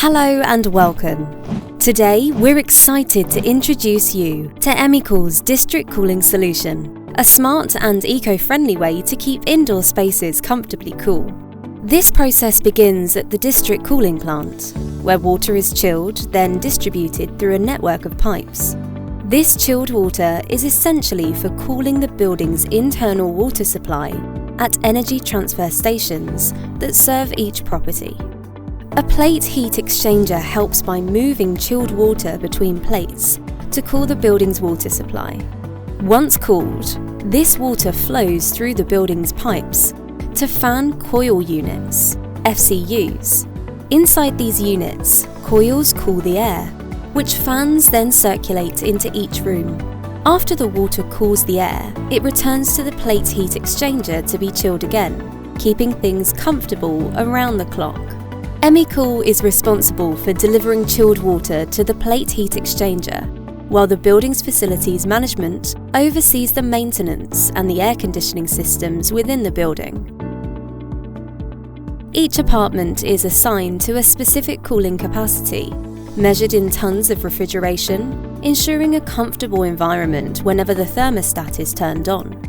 Hello and welcome. Today we're excited to introduce you to Emicool's District Cooling Solution, a smart and eco-friendly way to keep indoor spaces comfortably cool. This process begins at the district cooling plant, where water is chilled, then distributed through a network of pipes. This chilled water is essentially for cooling the building's internal water supply at energy transfer stations that serve each property. A plate heat exchanger helps by moving chilled water between plates to cool the building's water supply. Once cooled, this water flows through the building's pipes to fan coil units, FCUs. Inside these units, coils cool the air, which fans then circulate into each room. After the water cools the air, it returns to the plate heat exchanger to be chilled again, keeping things comfortable around the clock. Emicool is responsible for delivering chilled water to the plate heat exchanger, while the building's facilities management oversees the maintenance and the air conditioning systems within the building. Each apartment is assigned to a specific cooling capacity, measured in tons of refrigeration, ensuring a comfortable environment whenever the thermostat is turned on.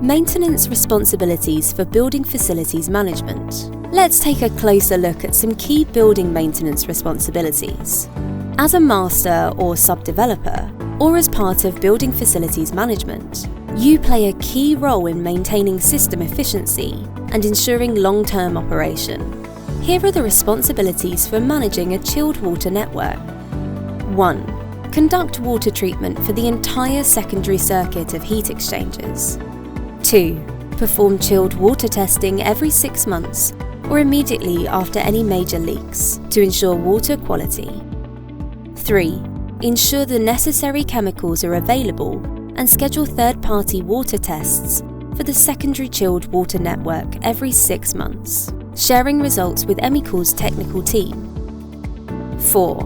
Maintenance responsibilities for building facilities management. Let's take a closer look at some key building maintenance responsibilities. As a master or sub-developer, or as part of building facilities management, you play a key role in maintaining system efficiency and ensuring long-term operation. Here are the responsibilities for managing a chilled water network. 1. Conduct water treatment for the entire secondary circuit of heat exchangers. 2. Perform chilled water testing every 6 months or immediately after any major leaks to ensure water quality. 3. Ensure the necessary chemicals are available and schedule third-party water tests for the secondary chilled water network every 6 months, sharing results with Emicool's technical team. 4.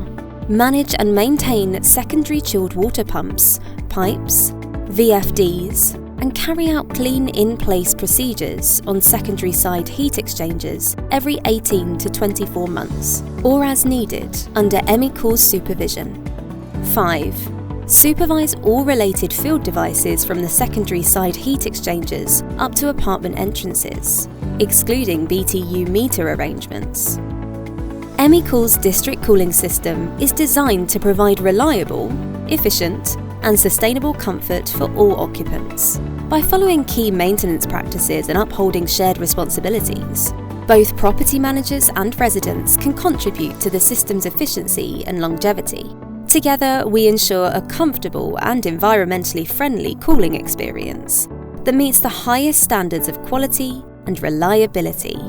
Manage and maintain secondary chilled water pumps, pipes, VFDs, and carry out clean in-place procedures on secondary side heat exchangers every 18 to 24 months, or as needed under Emicool's supervision. 5. Supervise all related field devices from the secondary side heat exchangers up to apartment entrances, excluding BTU meter arrangements. Emicool's district cooling system is designed to provide reliable, efficient, and sustainable comfort for all occupants. By following key maintenance practices and upholding shared responsibilities, both property managers and residents can contribute to the system's efficiency and longevity. Together, we ensure a comfortable and environmentally friendly cooling experience that meets the highest standards of quality and reliability.